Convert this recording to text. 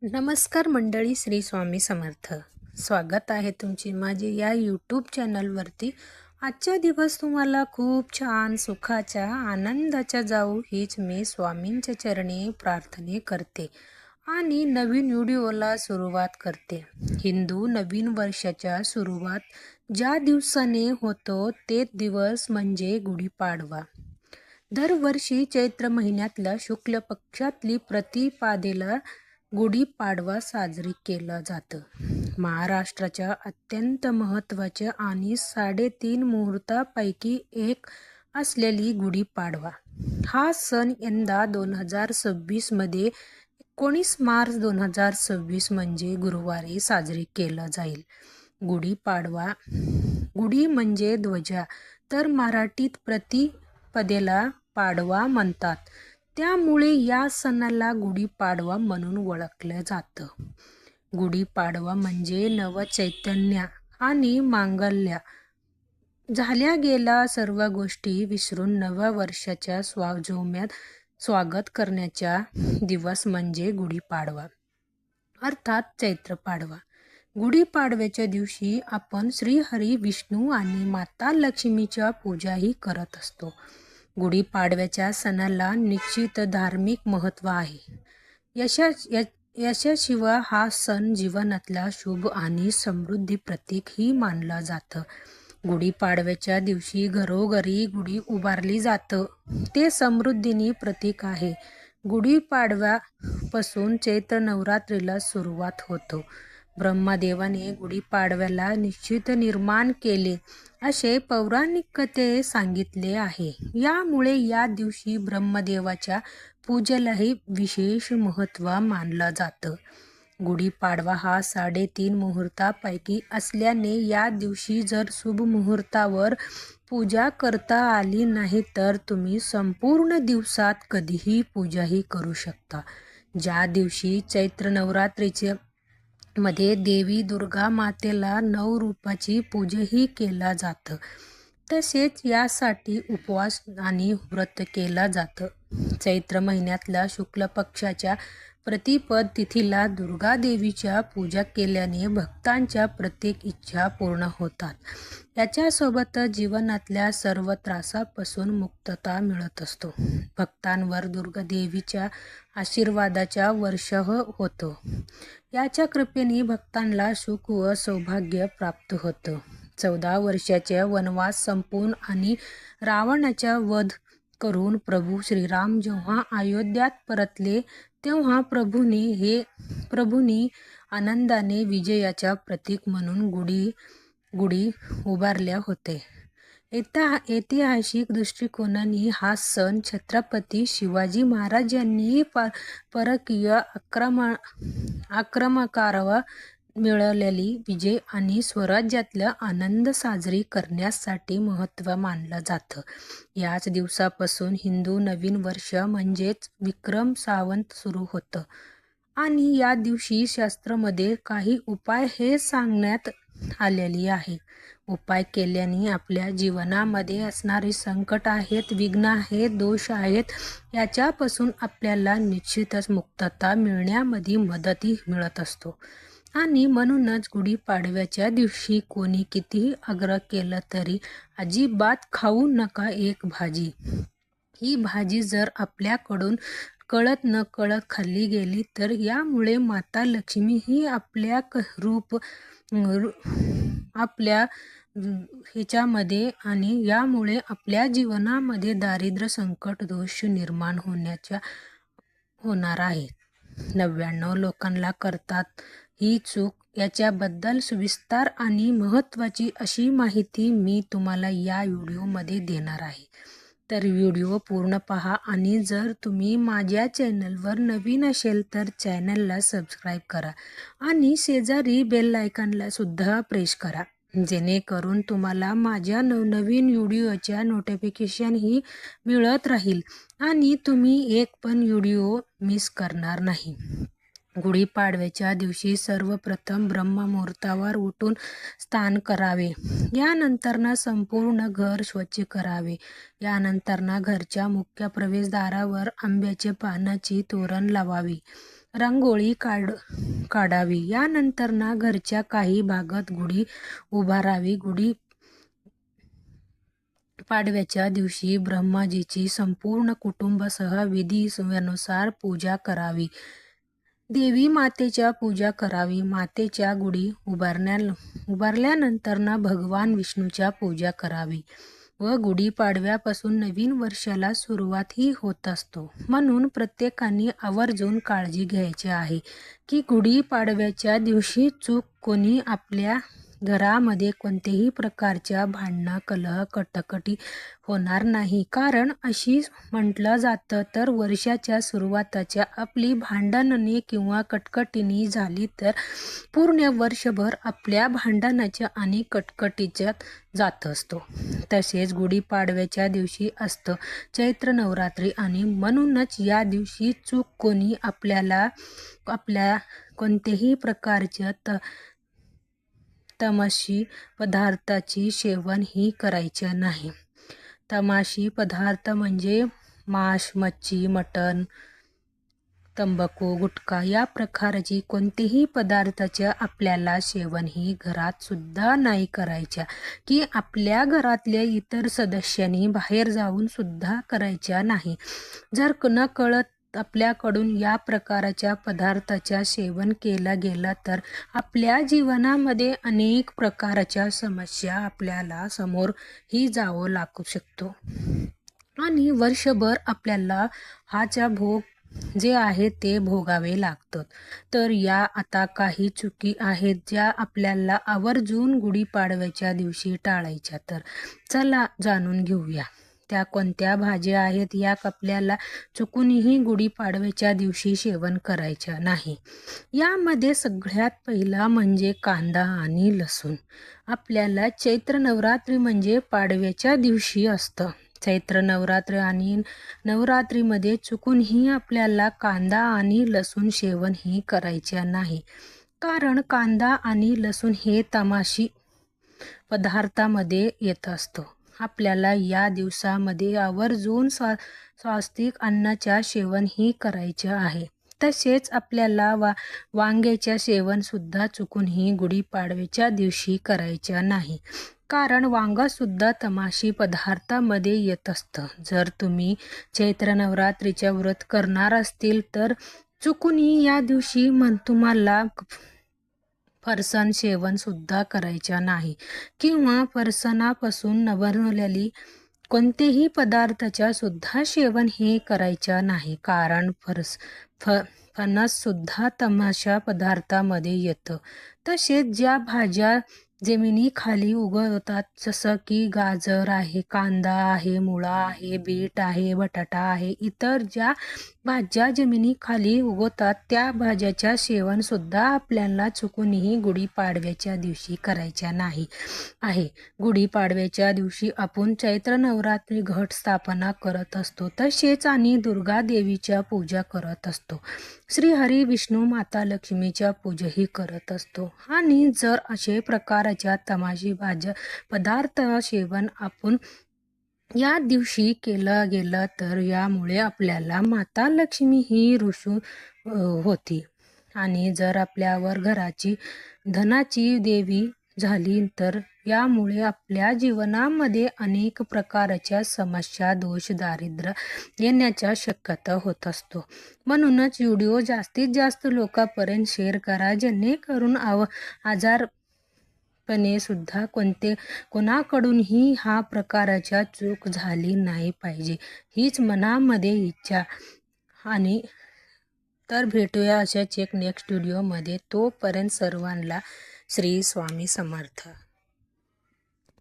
नमस्कार मंडळी, श्री स्वामी समर्थ. स्वागत आहे तुमची माझे या यूट्यूब चॅनलवरती. आजचा दिवस तुम्हाला खूप छान सुखाच्या आनंदाच्या जाऊ हीच मी स्वामींच्या चरणी प्रार्थने करते आणि नवीन व्हिडिओला सुरुवात करते. हिंदू नवीन वर्षाच्या सुरुवात ज्या दिवसाने होतो ते दिवस म्हणजे गुढीपाडवा. दरवर्षी चैत्र महिन्यातल्या शुक्ल पक्षातली प्रतिपादेला गुढीपाडवा साजरी केलं जातं. महाराष्ट्राच्या अत्यंत महत्त्वाच्या आणि 3.5 मुहूर्तापैकी एक असलेली गुढीपाडवा हा सण यंदा 2026 मध्ये 19 मार्च 2026 म्हणजे गुरुवारी साजरी केला जाईल. गुढीपाडवा, गुढी म्हणजे ध्वजा, तर मराठीत प्रतिपदेला पाडवा म्हणतात. त्यामुळे या सणाला गुढीपाडवा म्हणून ओळखलं जातं. गुढीपाडवा म्हणजे नवचैतन्य आणि मांगल्य झाल्या गेल्या सर्व गोष्टी विसरून नव्या वर्षाच्या जोम्यात स्वागत करण्याचा दिवस म्हणजे गुढीपाडवा, अर्थात चैत्र पाडवा. गुढीपाडव्याच्या दिवशी आपण श्रीहरी विष्णू आणि माता लक्ष्मीच्या पूजाही करत असतो. गुढीपाडव्याच्या सणाला निश्चित धार्मिक महत्त्व आहे. यशाशिवाय हा सण जीवनातला शुभ आणि समृद्धी प्रतीक ही मानला जातं. गुढीपाडव्याच्या दिवशी घरोघरी गुढी उभारली जातं. ते समृद्धीनी प्रतीक आहे. गुढीपाडव्यापासून चैत्र नवरात्रीला सुरुवात होतो. ब्रह्मदेवाने गुढीपाडव्याला निश्चित निर्माण केले असे पौराणिक कथेत सांगितले आहे. यामुळे या दिवशी ब्रह्मदेवाच्या पूजेलाही विशेष महत्त्व मानलं जातं. गुढीपाडवा हा 3.5 मुहूर्तापैकी असल्याने या दिवशी जर शुभ मुहूर्तावर पूजा करता आली नाही तर तुम्ही संपूर्ण दिवसात कधीही पूजाही करू शकता. ज्या दिवशी चैत्र नवरात्रीचे मध्ये देवी दुर्गा मातेला 9 रूपाची पूजाही केला जातं. तसेच यासाठी उपवास आणि व्रत केला जातं. चैत्र महिन्यातल्या शुक्ल पक्षाच्या प्रतिपद तिथीला दुर्गा देवीच्या पूजा केल्याने भक्तांच्या प्रत्येक इच्छा पूर्ण होतात. याच्यासोबतच जीवनातल्या सर्व त्रासापासून मुक्तता मिळत असतो. भक्तांवर दुर्गा देवीच्या आशीर्वादाचा वर्षाव होतो. याच्या कृपेने भक्तांना सुख व सौभाग्य प्राप्त होतं. 14 वर्षाचा वनवास संपवून आणि रावणाचा वध करून प्रभू श्रीराम जेव्हा अयोध्यात परतले तेव्हा प्रभूंनी आनंदाने विजयाच्या प्रतीक म्हणून गुढी उभारल्या होते. ऐतिहासिक दृष्टिकोनाने हा सण छत्रपती शिवाजी महाराजांनी परकीय आक्रमकांवर मिळवलेली विजय आणि स्वराज्यातला आनंद साजरी करण्यासाठी महत्त्व मानलं जातं. याच दिवसापासून हिंदू नवीन वर्ष म्हणजेच विक्रम संवत सुरू होतं आणि या दिवशी शास्त्रामध्ये काही उपाय हे सांगण्यात आलेली आहे. उपाय केल्याने आपल्या जीवनामध्ये असणारी संकट आहेत, विघ्न आहेत, दोष आहेत, याच्यापासून आपल्याला निश्चितच मुक्तता मिळण्यामध्ये मदतही मिळत असतो. आणि म्हणूनच गुढीपाडव्याच्या दिवशी कोणी कितीही आग्रह केला तरी अजिबात खाऊ नका एक भाजी. ही भाजी जर आपल्याकडून कळत न कळत खाल्ली गेली तर यामुळे माता लक्ष्मी ही आपल्या ह्याच्यामध्ये आणि यामुळे आपल्या जीवनामध्ये दारिद्र्य, संकट, दोष निर्माण होणार आहेत. 99 लोकांना करतात ही चूक. याच्याबद्दल सविस्तर आणि महत्त्वाची अशी माहिती मी तुम्हाला या व्हिडिओमध्ये देणार आहे. तर व्हिडिओ पूर्ण पहा आणि जर तुम्ही माझ्या चॅनलवर नवीन असेल तर चॅनलला सबस्क्राईब करा आणि शेजारी बेल आयकॉनला सुद्धा प्रेस करा, जेणेकरून तुम्हाला माझ्या नवनवीन व्हिडिओच्या नोटिफिकेशन ही मिळत राहील आणि तुम्ही एक पण व्हिडिओ मिस करणार नाही. गुढीपाडव्याच्या दिवशी सर्वप्रथम ब्रह्ममुहूर्तावर उठून स्नान करावे. यानंतर संपूर्ण घर स्वच्छ करावे. यानंतर घरच्या मुख्य प्रवेशद्वारावर आंब्याच्या पानाची तोरण लावावे. रांगोळी काढावी. यानंतर घरच्या काही भागात गुढी उभारावी. गुढी पाडव्याच्या दिवशी ब्रह्माजीची संपूर्ण कुटुंबासह विधीनुसार पूजा करावी. देवी मातेच्या पूजा करावी. मातेच्या गुढी उभारल्यानंतर भगवान विष्णूच्या पूजा करावी व गुढीपाडव्यापासून नवीन वर्षाला सुरुवातही होत असतो. म्हणून प्रत्येकाने आवर्जून काळजी घ्यायची आहे की गुढीपाडव्याच्या दिवशी चूक कोणी आपल्या घरामध्ये कोणत्याही प्रकारच्या भांडणं, कलह, कटकटी होणार नाही. कारण अशी म्हटलं जातं तर वर्षाच्या सुरुवातीच्या आपली भांडणाने किंवा कटकटीने झाली तर पूर्ण वर्षभर आपल्या भांडणाच्या आणि कटकटीच्यात जात असतो. तसेच गुढीपाडव्याच्या दिवशी असतं चैत्र नवरात्री आणि म्हणूनच या दिवशी चूक कोणी आपल्या कोणत्याही प्रकारच्या तमाशी पदार्थाची सेवन ही करायचे नाही. तमाशी पदार्थ म्हणजे मांस, मच्छी, मटण, तंबाखू, गुटखा या प्रकारची कोणतेही पदार्थाचे आपल्याला सेवन ही घरात सुद्धा नाही करायच्या की आपल्या घरातल्या इतर सदस्यांनी बाहेर जाऊन सुद्धा करायच्या नाही. जर नकळत आपल्याकडून या प्रकारच्या पदार्थाच्या सेवन केलं गेलं तर आपल्या जीवनामध्ये अनेक प्रकारच्या समस्या आपल्याला समोर ही जावं लागू शकतो आणि वर्षभर आपल्याला हाचा भोग जे आहे ते भोगावे लागतात. तर या आता काही चुकी आहेत ज्या आपल्याला आवर्जून गुढीपाडव्याच्या दिवशी टाळायच्या. तर चला जाणून घेऊया त्या कोणत्या भाज्या आहेत या आपल्याला चुकूनही गुढीपाडव्याच्या दिवशी सेवन करायच्या नाही. यामध्ये सगळ्यात पहिला म्हणजे कांदा आणि लसूण. आपल्याला चैत्र नवरात्री म्हणजे पाडव्याच्या दिवशी असतं. चैत्र नवरात्र आणि नवरात्रीमध्ये चुकूनही आपल्याला कांदा आणि लसूण सेवन ही करायच्या नाही. कारण कांदा आणि लसूण हे तमाशी पदार्थामध्ये येत असतो. आपल्याला या दिवसामध्ये आवर्जून सात्विक अन्नाच्या सेवन ही करायचे आहे. तसेच आपल्याला वांग्याच्या सेवन सुद्धा चुकूनही गुढीपाडव्याच्या दिवशी करायच्या नाही. कारण वांगा सुद्धा तमाशी पदार्थामध्ये येत असतं. जर तुम्ही चैत्र नवरात्रीचे व्रत करणार असतील तर चुकूनही या दिवशी तुम्हाला फरसाण सेवन सुद्धा करायच्या नाही किंवा फरसाणापासून बनवलेली कोणतेही पदार्थाच्या सुद्धा सेवन हे करायच्या नाही. कारण फणस सुद्धा तमाशा पदार्थामध्ये येतं. तसेच ज्या भाज्या जमिनीखाली उगवतात जसं की गाजर आहे, कांदा आहे, मुळा आहे, बीट आहे, बटाटा आहे, इतर ज्या भाज्या जमिनीखाली उगवतात त्या भाज्याच्या सेवन सुद्धा आपल्याला चुकूनही गुढीपाडव्याच्या दिवशी करायच्या नाही आहे. गुढीपाडव्याच्या दिवशी आपण चैत्र नवरात्री घट स्थापना करत असतो. तसेच आणि दुर्गा देवीच्या पूजा करत असतो. श्री हरी विष्णू माता लक्ष्मीच्या पूजाही करत असतो. आणि जर असे प्रकारच्या तमाशी भाज्या पदार्थ सेवन आपण या दिवशी केलं गेलं तर यामुळे आपल्याला माता लक्ष्मी ही रुसून होती आणि जर आपल्यावर घराची धनाची देवी झाली तर यामुळे आपल्या जीवनामध्ये अनेक प्रकारच्या समस्या, दोष, दारिद्र्य येण्याच्या शक्यता होत असतो. म्हणूनच व्हिडिओ जास्तीत जास्त लोकांपर्यंत शेअर करा जेणेकरून आजारपणे सुद्धा कोणाकडूनही हा प्रकारच्या चूक झाली नाही पाहिजे हीच मनामध्ये इच्छा. आणि तर भेटूया अशाच एक नेक्स्ट व्हिडिओमध्ये. तोपर्यंत सर्वांना श्री स्वामी समर्थ.